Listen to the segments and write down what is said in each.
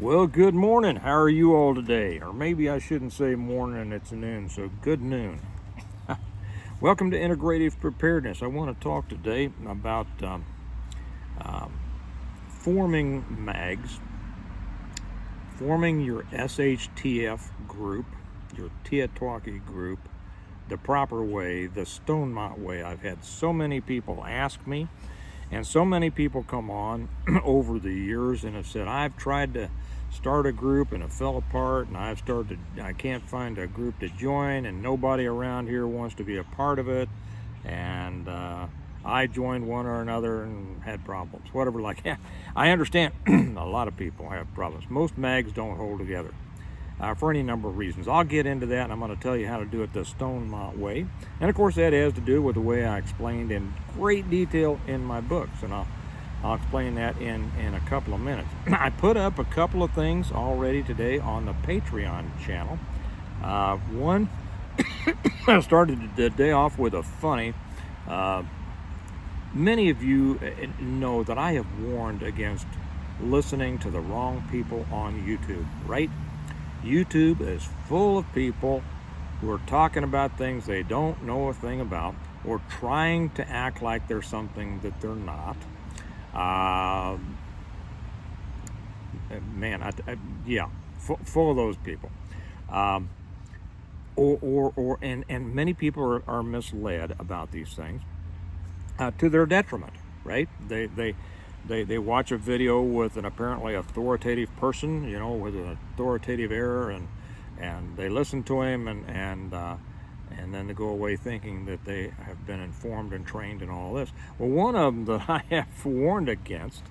Well, good morning. How are you all today? Or maybe I shouldn't say morning, it's noon, so good noon. Welcome to Integrative Preparedness. I want to talk today about forming MAGs, forming your SHTF group, your Tiatwaki group, the proper way, the Stonemont way. I've had so many people ask me, and so many people come on over the years and have said, I've tried to start a group and it fell apart, and I can't find a group to join, and nobody around here wants to be a part of it, and I joined one or another and had problems, whatever. Like, yeah, I understand a lot of people have problems. Most MAGs don't hold together for any number of reasons. I'll get into that, and I'm going to tell you how to do it the Stonemont way. And of course, that has to do with the way I explained in great detail in my books, and I'll explain that in a couple of minutes. I put up a couple of things already today on the Patreon channel. One, I started the day off with a funny. Many of you know that I have warned against listening to the wrong people on YouTube, right? YouTube is full of people who are talking about things they don't know a thing about, or trying to act like they're something that they're not. Full of those people. And many people are misled about these things to their detriment, right? They watch a video with an apparently authoritative person, with an authoritative air, and they listen to him, and then they go away thinking that they have been informed and trained in all this. Well, one of them that I have warned against,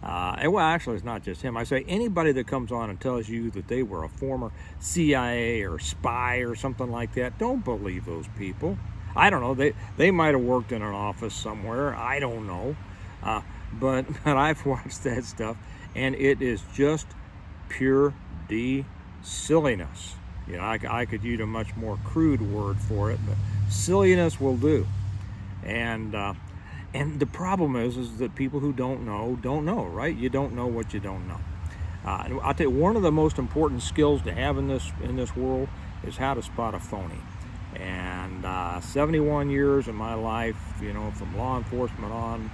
actually it's not just him. I say anybody that comes on and tells you that they were a former CIA or spy or something like that, don't believe those people. I don't know, they might have worked in an office somewhere, I don't know. But I've watched that stuff, and it is just pure silliness. I could use a much more crude word for it, but silliness will do. And the problem is that people who don't know, right? You don't know what you don't know. And I'll tell you, one of the most important skills to have in this world is how to spot a phony. And 71 years of my life, from law enforcement on,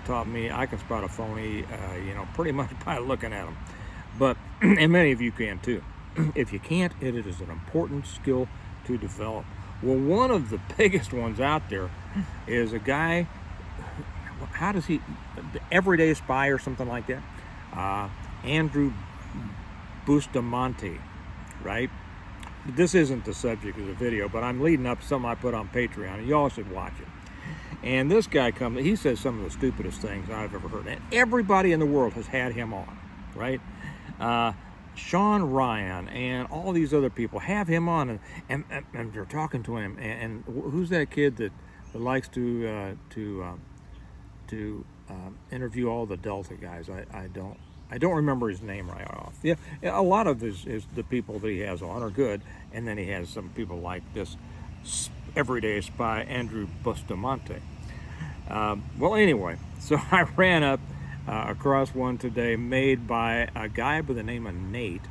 taught me I can spot a phony, pretty much by looking at them. But, and many of you can too. If you can't, it is an important skill to develop. Well, one of the biggest ones out there is a guy, the Everyday Spy or something like that, Andrew Bustamante, right? This isn't the subject of the video, but I'm leading up to something I put on Patreon, and y'all should watch it. And this guy he says some of the stupidest things I've ever heard. And everybody in the world has had him on, right? Sean Ryan and all these other people have him on, and they're talking to him. And who's that kid that likes to interview all the Delta guys? I don't remember his name right off. Yeah, a lot of the people that he has on are good, and then he has some people like this Everyday Spy Andrew Bustamante. Well, anyway, so I ran up across one today made by a guy by the name of Nate.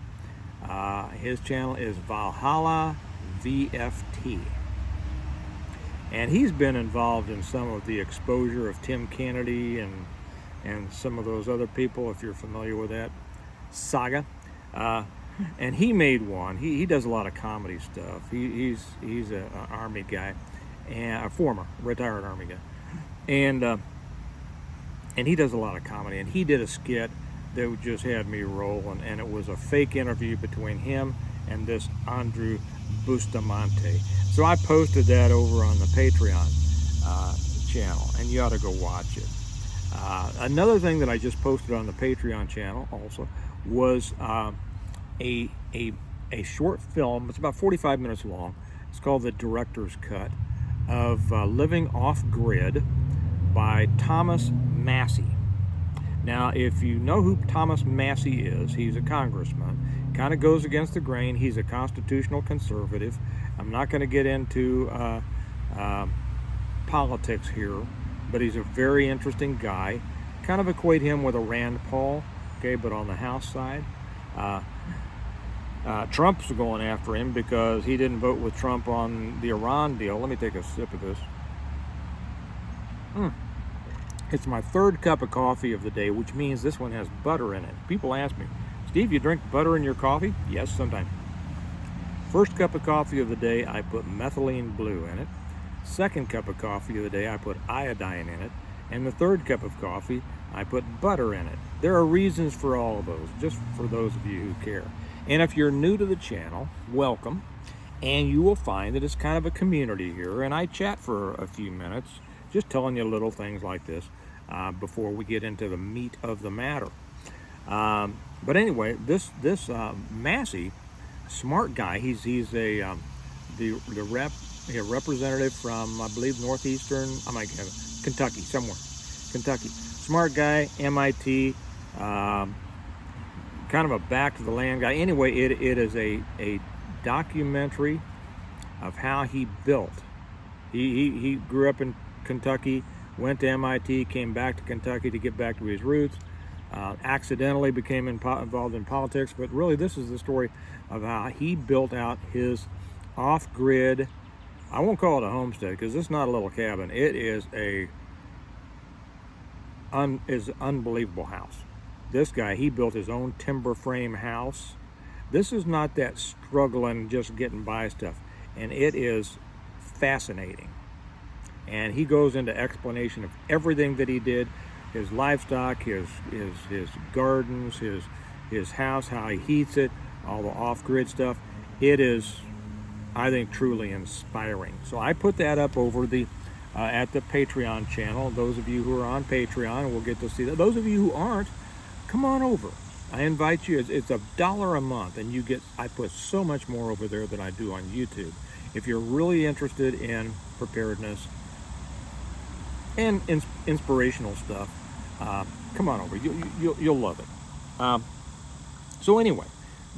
His channel is Valhalla VFT. And he's been involved in some of the exposure of Tim Kennedy and some of those other people, if you're familiar with that saga. And he made one. He does a lot of comedy stuff. He's an Army guy, and a former retired Army guy, and he does a lot of comedy. And he did a skit that just had me rolling, and it was a fake interview between him and this Andrew Bustamante. So I posted that over on the Patreon channel, and you ought to go watch it. Another thing that I just posted on the Patreon channel also was a short film. It's about 45 minutes long. It's called The Director's Cut of Living Off-Grid by Thomas Massey. Now, if you know who Thomas Massey is, he's a congressman. Kind of goes against the grain. He's a constitutional conservative. I'm not going to get into politics here, but he's a very interesting guy. Kind of equate him with a Rand Paul, okay, but on the House side. Trump's going after him because he didn't vote with Trump on the Iran deal. Let me take a sip of this. It's my third cup of coffee of the day, which means this one has butter in it. People ask me, Steve, you drink butter in your coffee? Yes, sometimes. First cup of coffee of the day, I put methylene blue in it. Second cup of coffee of the day, I put iodine in it. And the third cup of coffee, I put butter in it. There are reasons for all of those, just for those of you who care. And if you're new to the channel, welcome. And you will find that it's kind of a community here. And I chat for a few minutes, just telling you little things like this before we get into the meat of the matter. But anyway, this Massey, smart guy. He's a representative from, I believe, northeastern. I might have Kentucky, somewhere. Kentucky. Smart guy, MIT, kind of a back to the land guy. Anyway, it is a documentary of how he built. He grew up in Kentucky, went to MIT, came back to Kentucky to get back to his roots, accidentally became involved in politics, but really this is the story of how he built out his off-grid, I won't call it a homestead because it's not a little cabin. It is an unbelievable house. This guy, he built his own timber frame house. This is not that struggling, just getting by stuff. And it is fascinating. And he goes into explanation of everything that he did, his livestock, his gardens, his house, how he heats it, all the off-grid stuff. It is, I think, truly inspiring. So I put that up over the at the Patreon channel. Those of you who are on Patreon will get to see that. Those of you who aren't, come on over. I invite you. It's $1 a month, and you get. I put so much more over there than I do on YouTube. If you're really interested in preparedness and inspirational stuff, come on over. You'll love it. So anyway,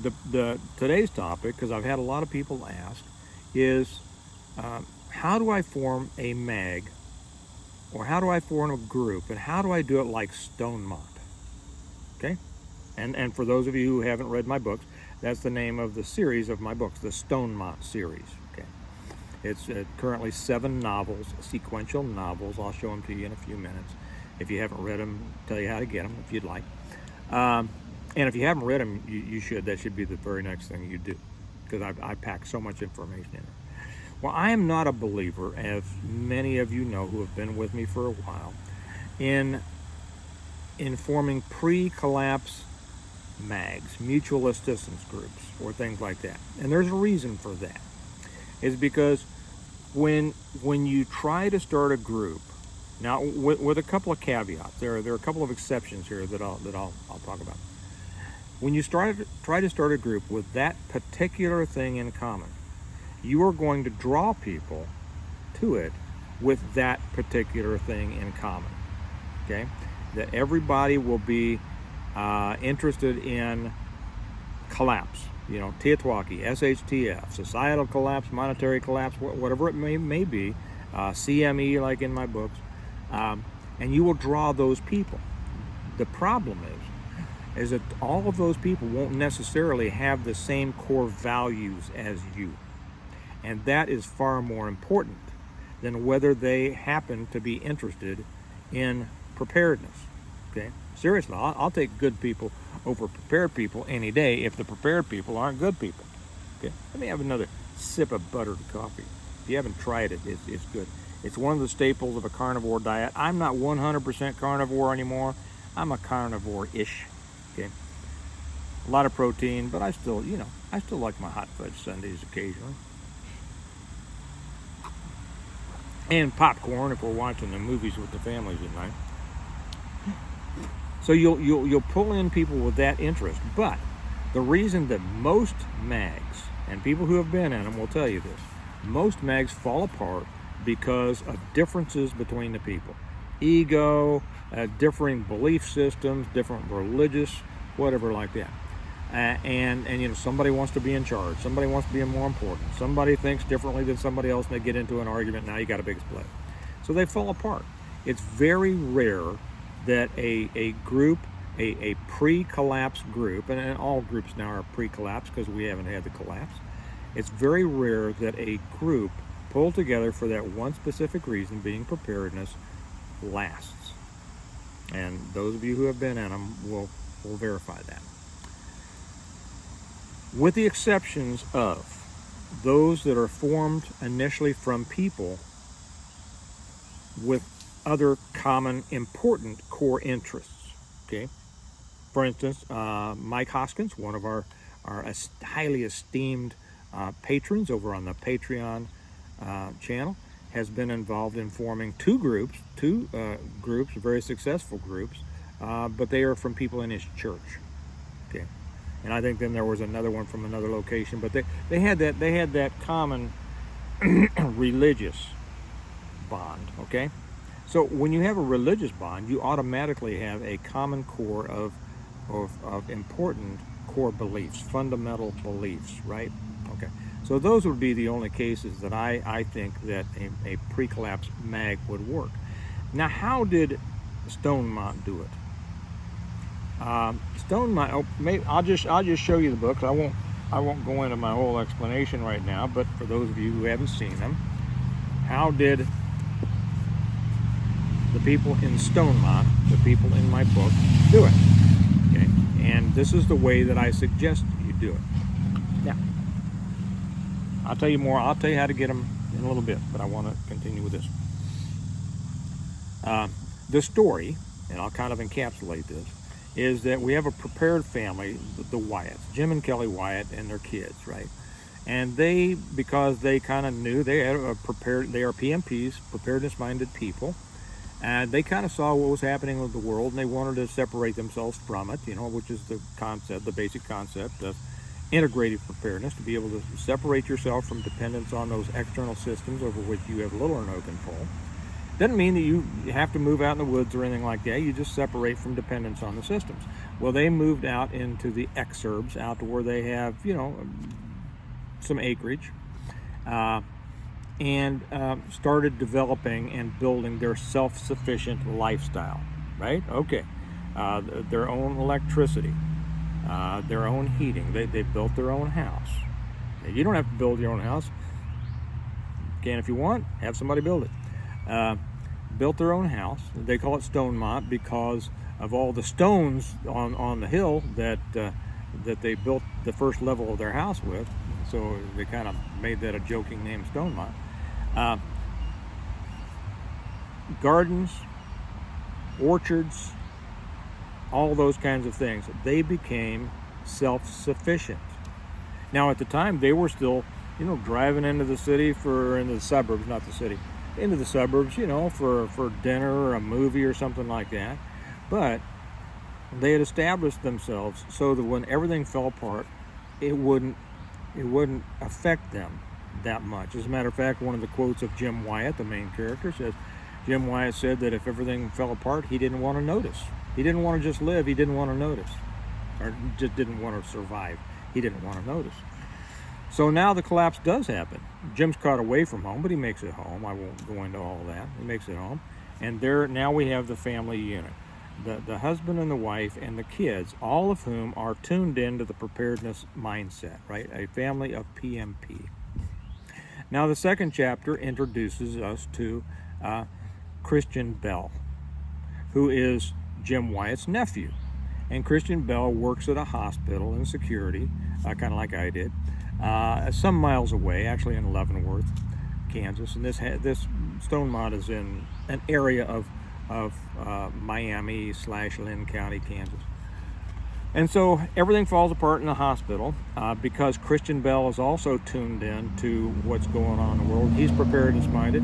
the today's topic, because I've had a lot of people ask, is how do I form a mag, or how do I form a group, and how do I do it like Stonemont? Okay, and for those of you who haven't read my books, that's the name of the series of my books, the Stonemont series. Okay, it's currently 7 novels, sequential novels. I'll show them to you in a few minutes. If you haven't read them, tell you how to get them if you'd like. And if you haven't read them, you should. That should be the very next thing you do, because I pack so much information in it. Well, I am not a believer, as many of you know who have been with me for a while, in forming pre-collapse mags, mutual assistance groups, or things like that. And there's a reason for that. It's because when you try to start a group, now with a couple of caveats, there are a couple of exceptions here that I'll talk about. When you try to start a group with that particular thing in common, you are going to draw people to it with that particular thing in common. Okay, that everybody will be interested in collapse. You know, Teotwaki, SHTF, societal collapse, monetary collapse, whatever it may be, CME, like in my books, and you will draw those people. The problem is that all of those people won't necessarily have the same core values as you. And that is far more important than whether they happen to be interested in preparedness. Okay? Seriously, I'll take good people over prepared people any day if the prepared people aren't good people. Okay? Let me have another sip of buttered coffee. If you haven't tried it, it's good. It's one of the staples of a carnivore diet. I'm not 100% carnivore anymore. I'm a carnivore-ish. Okay? A lot of protein, but I still like my hot fudge sundaes occasionally. And popcorn if we're watching the movies with the families at night. So you'll pull in people with that interest. But the reason that most mags, and people who have been in them will tell you this, most mags fall apart because of differences between the people. Ego, differing belief systems, different religious, whatever like that. And you know, somebody wants to be in charge. Somebody wants to be more important. Somebody thinks differently than somebody else, and they get into an argument. Now you got a big split. So they fall apart. It's very rare that a group a pre-collapse group, and all groups now are pre-collapse because we haven't had the collapse. It's very rare that a group pulled together for that one specific reason, being preparedness, lasts. And those of you who have been in them will verify that. With the exceptions of those that are formed initially from people with other common important core interests. Okay, for instance, Mike Hoskins, one of our highly esteemed patrons over on the Patreon channel, has been involved in forming two groups, very successful groups, but they are from people in his church. Okay, and I think then there was another one from another location, but they had that common religious bond. Okay, so when you have a religious bond, you automatically have a common core of important core beliefs, fundamental beliefs, right? Okay, so those would be the only cases that I think that a pre-collapse mag would work. Now, how did Stonemont do it? Stonemont, I'll just show you the books. I won't go into my whole explanation right now, but for those of you who haven't seen them, how did the people in Stonemont, the people in my book, do it? Okay, and this is the way that I suggest you do it. Now, I'll tell you more. I'll tell you how to get them in a little bit, but I want to continue with this. The story, and I'll kind of encapsulate this, is that we have a prepared family, the Wyatts, Jim and Kelly Wyatt and their kids, right? And they, because they kind of knew they had they are PMPs, preparedness-minded people, and they kind of saw what was happening with the world, and they wanted to separate themselves from it, which is the concept, the basic concept of integrative preparedness, to be able to separate yourself from dependence on those external systems over which you have little or no control. Doesn't mean that you have to move out in the woods or anything like that. You just separate from dependence on the systems. Well, they moved out into the exurbs, out to where they have, some acreage, and started developing and building their self-sufficient lifestyle, right? Okay, their own electricity, their own heating. They built their own house. You don't have to build your own house. You can if you want. Have somebody build it. Built their own house. They call it Stonemont because of all the stones on the hill that they built the first level of their house with. So they kind of made that a joking name, Stonemont. Gardens, orchards, all those kinds of things. They became self-sufficient. Now, at the time, they were still, driving into the suburbs, not the city, into the suburbs, for dinner or a movie or something like that. But they had established themselves so that when everything fell apart, it wouldn't affect them that much. As a matter of fact, one of the quotes of Jim Wyatt, the main character, says, Jim Wyatt said that if everything fell apart, he didn't want to notice. He didn't want to just live, he didn't want to notice. Or just didn't want to survive. He didn't want to notice. So now the collapse does happen. Jim's caught away from home, but he makes it home. I won't go into all that. He makes it home. And now we have the family unit. The husband and the wife and the kids, all of whom are tuned into the preparedness mindset, right? A family of PMP. Now the second chapter introduces us to Christian Bell, who is Jim Wyatt's nephew. And Christian Bell works at a hospital in security, kind of like I did, some miles away, actually in Leavenworth, Kansas. And this Stonemont is in an area of Miami/Lynn County, Kansas. And so everything falls apart in the hospital because Christian Bell is also tuned in to what's going on in the world. He's preparedness minded.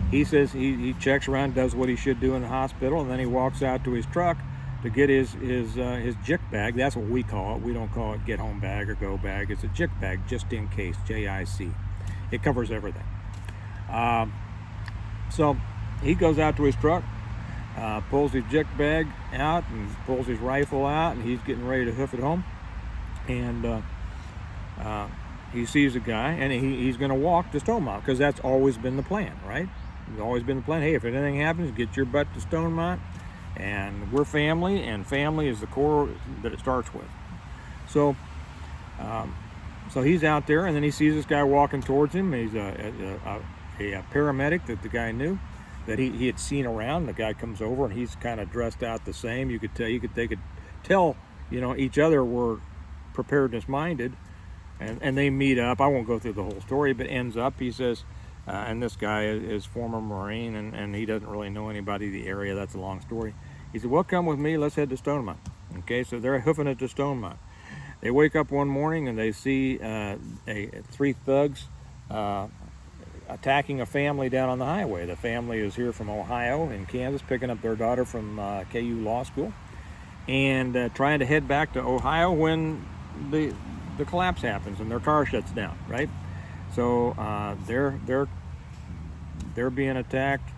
He says he checks around, does what he should do in the hospital, and then he walks out to his truck to get his JIC bag. That's what we call it. We don't call it get home bag or go bag. It's a JIC bag, just in case, JIC. It covers everything. So he goes out to his truck, pulls his JIC bag out and pulls his rifle out, and he's getting ready to hoof it home. And he sees a guy, and he's going to walk to Stonemont because that's always been the plan, right? It's always been the plan. Hey, if anything happens, get your butt to Stonemont and we're family, and family is the core that it starts with. So so he's out there, and then he sees this guy walking towards him. He's a paramedic that the guy knew, that he had seen around. The guy comes over, and he's kind of dressed out the same. They could tell, each other were preparedness minded, and they meet up. I won't go through the whole story, but ends up, he says, and this guy is former Marine, and he doesn't really know anybody in the area. That's a long story. He said, well, come with me. Let's head to Stone Mine. Okay, so they're hoofing it to Stone Mine. They wake up one morning, and they see three thugs attacking a family down on the highway. The family is here from Ohio and Kansas, picking up their daughter from KU Law School, and trying to head back to Ohio when the collapse happens and their car shuts down, right? So they're being attacked.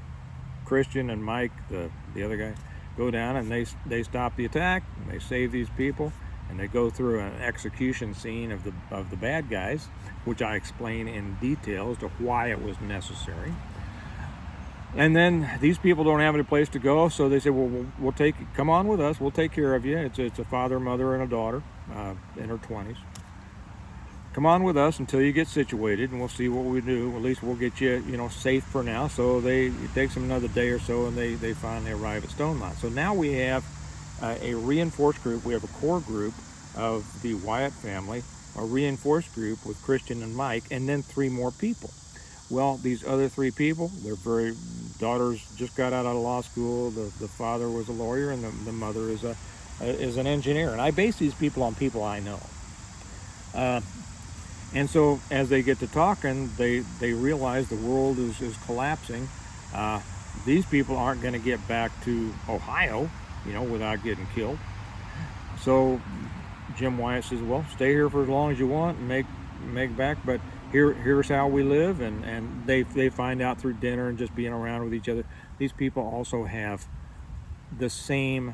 Christian and Mike, the other guy, go down, and they stop the attack, and they save these people, and they go through an execution scene of the bad guys, which I explain in detail as to why it was necessary. And then these people don't have any place to go, so they say, well, come on with us, we'll take care of you. It's a father, mother, and a daughter in her 20s. Come on with us until you get situated, and we'll see what we do. At least we'll get you, safe for now. So it takes them another day or so, and they finally arrive at Stone Mine. So now we have a reinforced group. We have a core group of the Wyatt family, a reinforced group with Christian and Mike, and then 3 more people. Well, these other 3 people, daughters just got out of law school. The father was a lawyer, and the mother is an engineer. And I base these people on people I know. And so as they get to talking, they realize the world is collapsing. These people aren't going to get back to Ohio, without getting killed. So Jim Wyatt says, well, stay here for as long as you want and make back, but here's how we live. And they find out through dinner and just being around with each other, these people also have the same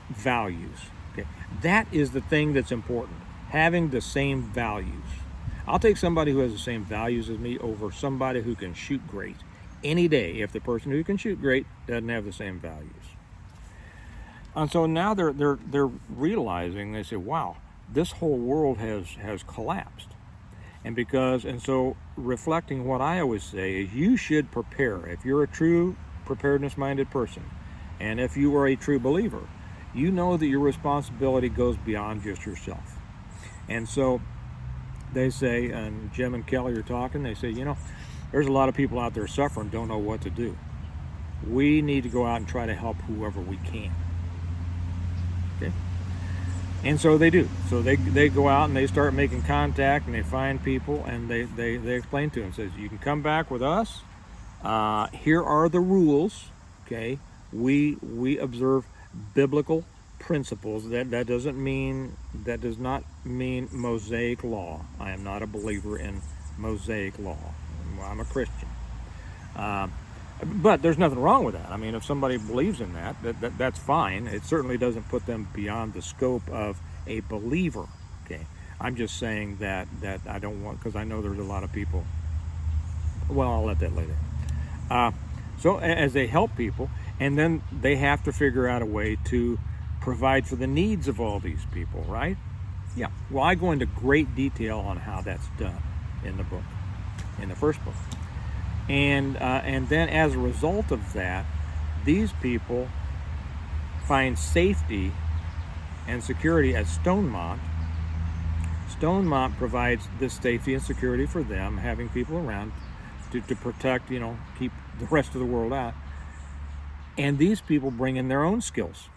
values. Okay, that is the thing that's important. Having the same values. I'll take somebody who has the same values as me over somebody who can shoot great any day if the person who can shoot great doesn't have the same values. And so now they're realizing, they say, wow, this whole world has collapsed. And so reflecting what I always say is, you should prepare. If you're a true preparedness minded person, and if you are a true believer, you know that your responsibility goes beyond just yourself. And so they say, and Jim and Kelly are talking, they say, there's a lot of people out there suffering, don't know what to do. We need to go out and try to help whoever we can. Okay? And so they do. So they go out and they start making contact, and they find people, and they explain to them, says, you can come back with us. Here are the rules. Okay? We observe biblical principles. That does not mean Mosaic law. I am not a believer in Mosaic law. I'm a Christian. But there's nothing wrong with that. I mean, if somebody believes in that's fine. It certainly doesn't put them beyond the scope of a believer. Okay, I'm just saying that I don't want, because I know there's a lot of people. Well, I'll let that later. So as they help people, and then they have to figure out a way to provide for the needs of all these people, right? Yeah. Well, I go into great detail on how that's done in the book, in the first book. And then as a result of that, these people find safety and security at Stonemont. Stonemont provides this safety and security for them, having people around to protect, keep the rest of the world out. And these people bring in their own skills.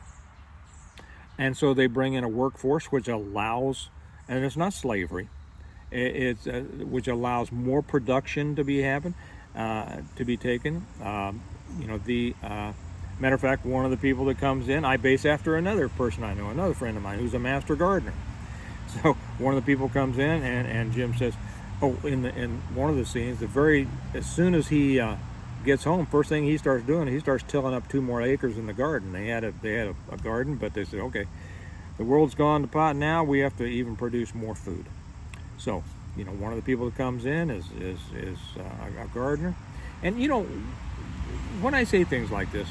And so they bring in a workforce which allows, and it's not slavery, which allows more production to be taken. Matter of fact, one of the people that comes in, I base after another person I know, another friend of mine who's a master gardener. So one of the people comes in, and Jim says, in one of the scenes, as soon as he gets home, first thing he starts doing, he starts tilling up 2 more acres in the garden. They had a garden, but they said, okay, the world's gone to pot now. We have to even produce more food. So, one of the people that comes in is a gardener, and when I say things like this,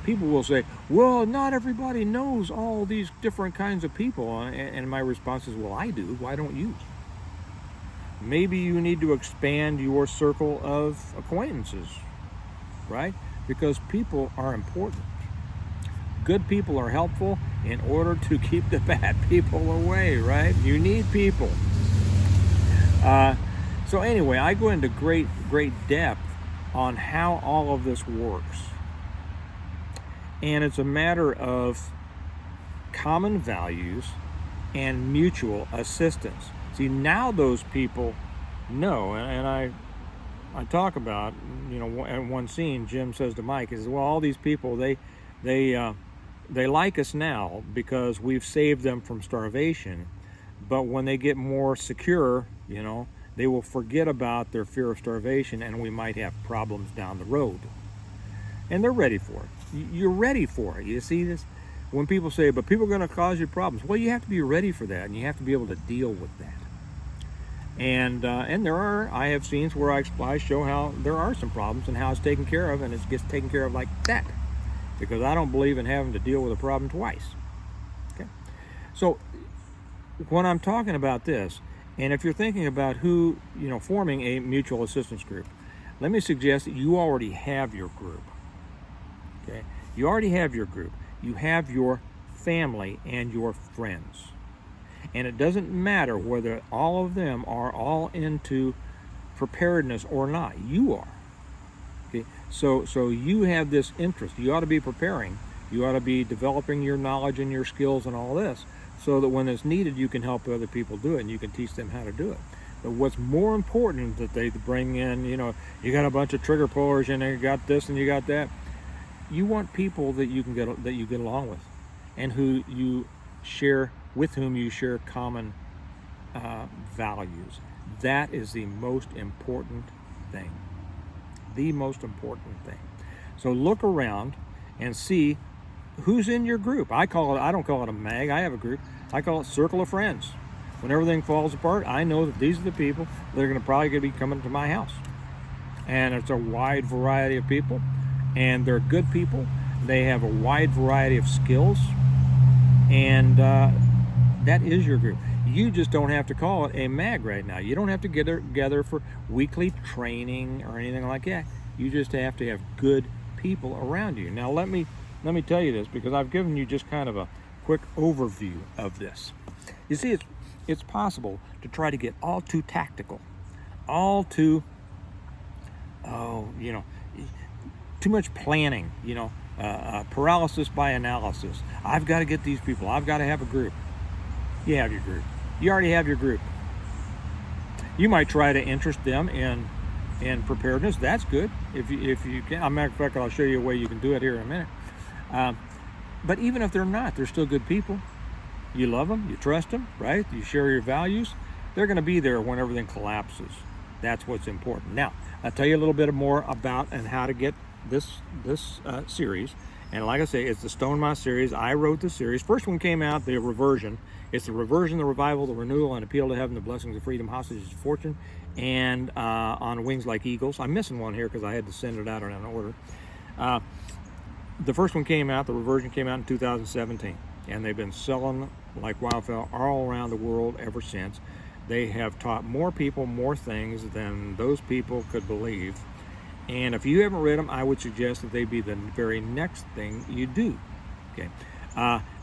people will say, well, not everybody knows all these different kinds of people. And my response is, well, I do. Why don't you? Maybe you need to expand your circle of acquaintances, right? Because people are important. Good people are helpful in order to keep the bad people away, right? You need people. So anyway, I go into great depth on how all of this works. And it's a matter of common values and mutual assistance. See, now those people know, and I talk about, in one scene, Jim says to Mike, he says, well, all these people, they like us now because we've saved them from starvation, but when they get more secure, they will forget about their fear of starvation, and we might have problems down the road. And they're ready for it. You're ready for it. You see this? When people say, but people are going to cause you problems, well, you have to be ready for that, and you have to be able to deal with that. And I have scenes where I show how there are some problems and how it's taken care of, and it gets taken care of like that, because I don't believe in having to deal with a problem twice. Okay, so when I'm talking about this, and if you're thinking about forming a mutual assistance group, let me suggest that you already have your group. Okay, you already have your group. You have your family and your friends. And it doesn't matter whether all of them are all into preparedness or not. You are. Okay? So you have this interest. You ought to be preparing. You ought to be developing your knowledge and your skills and all this, so that when it's needed, you can help other people do it and you can teach them how to do it. But what's more important that they bring in, you got a bunch of trigger pullers and you got this and you got that. You want people that you get along with, and with whom you share common values. That is the most important thing. The most important thing. So look around and see who's in your group. I don't call it a mag. I have a group. I call it circle of friends. When everything falls apart, I know that these are the people that are probably going to be coming to my house. And it's a wide variety of people, and they're good people. They have a wide variety of skills, and that is your group. You just don't have to call it a mag right now. You don't have to get together for weekly training or anything like that. You just have to have good people around you. Now let me tell you this, because I've given you just kind of a quick overview of this. You see, it's possible to try to get all too tactical, all too too much planning, paralysis by analysis. I've got to get these people. I've got to have a group. You have your group. You already have your group. You might try to interest them in preparedness. That's good if you can. As a matter of fact, I'll show you a way you can do it here in a minute. But even if they're not, they're still good people. You love them. You trust them, right? You share your values. They're going to be there when everything collapses. That's what's important. Now, I'll tell you a little bit more about and how to get this series. And like I say, it's the Stone Moss series. I wrote the series. First one came out, the Reversion. It's the Reversion, the Revival, the Renewal, and Appeal to Heaven, the Blessings of Freedom, Hostages of Fortune, and On Wings Like Eagles. I'm missing one here because I had to send it out in an order. The first one came out, the Reversion came out in 2017, and they've been selling like wildfire all around the world ever since. They have taught more people more things than those people could believe. And if you haven't read them, I would suggest that they be the very next thing you do. Okay.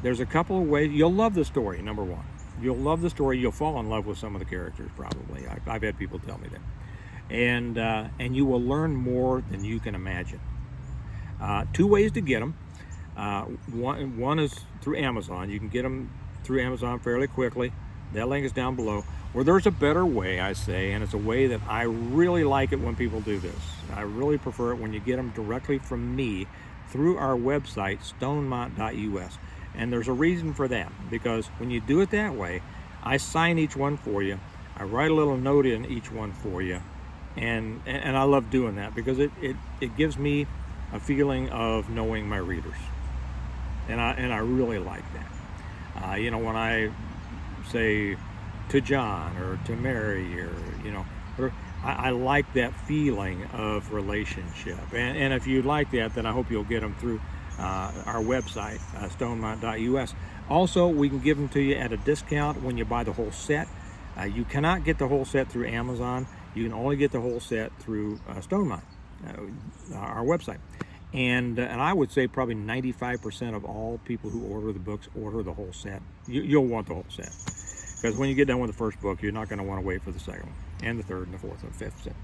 There's a couple of ways. You'll love the story, number one. You'll love the story. You'll fall in love with some of the characters, probably. I've had people tell me that. And you will learn more than you can imagine. Two ways to get them. One is through Amazon. You can get them through Amazon fairly quickly. That link is down below. Or there's a better way, I say, and it's a way that I really like it when people do this. I really prefer it when you get them directly from me through our website, stonemont.us. And there's a reason for that, because when you do it that way, I sign each one for you. I write a little note in each one for you. And I love doing that because it gives me a feeling of knowing my readers. And I really like that. When I say to John or to Mary or, I like that feeling of relationship. And if you'd like that, then I hope you'll get them through our website, stonemont.us. Also, we can give them to you at a discount when you buy the whole set. You cannot get the whole set through Amazon. You can only get the whole set through Stonemont, our website. And I would say probably 95% of all people who order the books order the whole set. You'll want the whole set. Because when you get done with the first book, you're not going to want to wait for the second one, and the third, and the fourth, and the fifth set.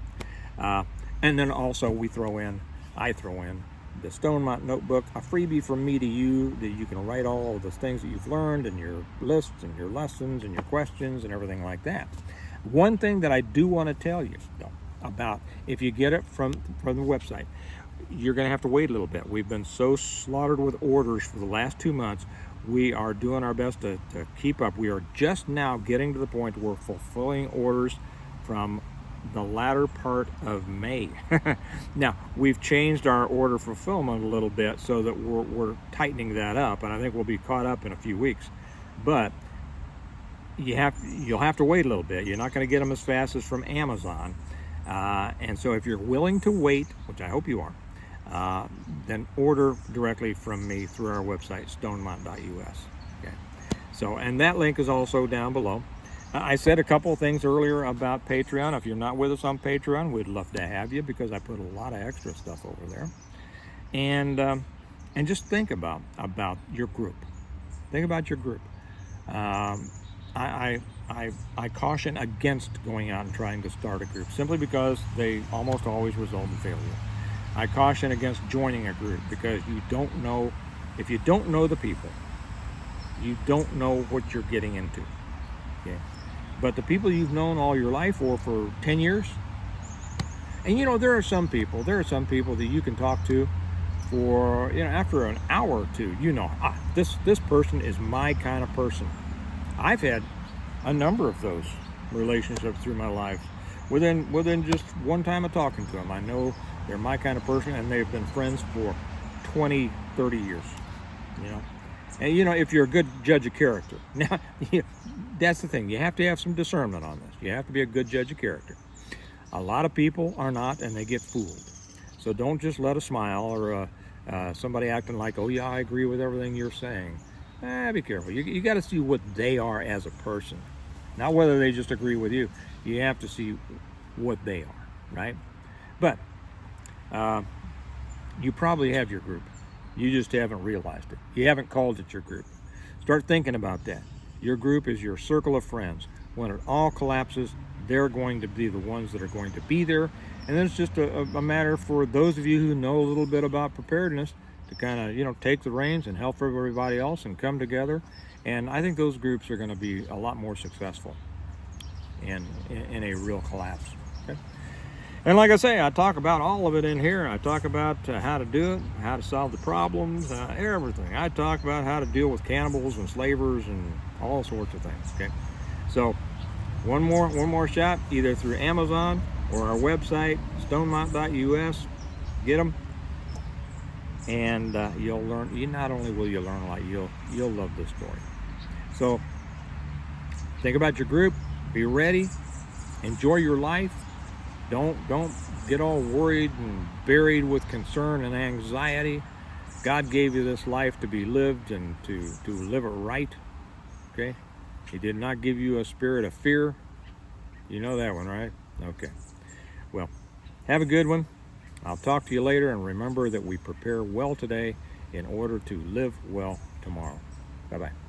And then also I throw in the Stonemont Notebook, a freebie from me to you that you can write all of the things that you've learned and your lists and your lessons and your questions and everything like that. One thing that I do want to tell you, though, about if you get it from the website, you're going to have to wait a little bit. We've been so slaughtered with orders for the last 2 months. We are doing our best to keep up. We are just now getting to the point where we're fulfilling orders from the latter part of May. Now, we've changed our order fulfillment a little bit so that we're tightening that up, and I think we'll be caught up in a few weeks. But you'll have to wait a little bit. You're not going to get them as fast as from Amazon. And so if you're willing to wait, which I hope you are, then order directly from me through our website, stonemont.us. Okay. So, and that link is also down below. I said a couple of things earlier about Patreon. If you're not with us on Patreon, we'd love to have you because I put a lot of extra stuff over there. And just think about your group. Think about your group. I caution against going out and trying to start a group simply because they almost always result in failure. I caution against joining a group because you don't know, if you don't know the people, you don't know what you're getting into. Okay. But the people you've known all your life or for 10 years, and there are some people that you can talk to for, after an hour or two, this person is my kind of person. I've had a number of those relationships through my life within just one time of talking to them. I know they're my kind of person, and they've been friends for 20, 30 years, And, if you're a good judge of character. Now, that's the thing. You have to have some discernment on this. You have to be a good judge of character. A lot of people are not, and they get fooled. So don't just let a smile or somebody acting like, oh, yeah, I agree with everything you're saying. Be careful. You got to see what they are as a person. Not whether they just agree with you. You have to see what they are, right? But you probably have your group. You just haven't realized it. You haven't called it your group. Start thinking about that. Your group is your circle of friends. When it all collapses, they're going to be the ones that are going to be there. And then it's just a matter for those of you who know a little bit about preparedness to kind of, take the reins and help everybody else and come together. And I think those groups are going to be a lot more successful in a real collapse. Okay? And like I say, I talk about all of it in here. I talk about how to do it, how to solve the problems, everything. I talk about how to deal with cannibals and slavers and all sorts of things. Okay, so one more shot, either through Amazon or our website, stonemont.us. Get them, and you'll learn. Not only will you learn a lot, you'll love this story. So think about your group. Be ready. Enjoy your life. Don't get all worried and buried with concern and anxiety. God gave you this life to be lived and to live it right. Okay? He did not give you a spirit of fear. You know that one, right? Okay. Well, have a good one. I'll talk to you later, and remember that we prepare well today in order to live well tomorrow. Bye-bye.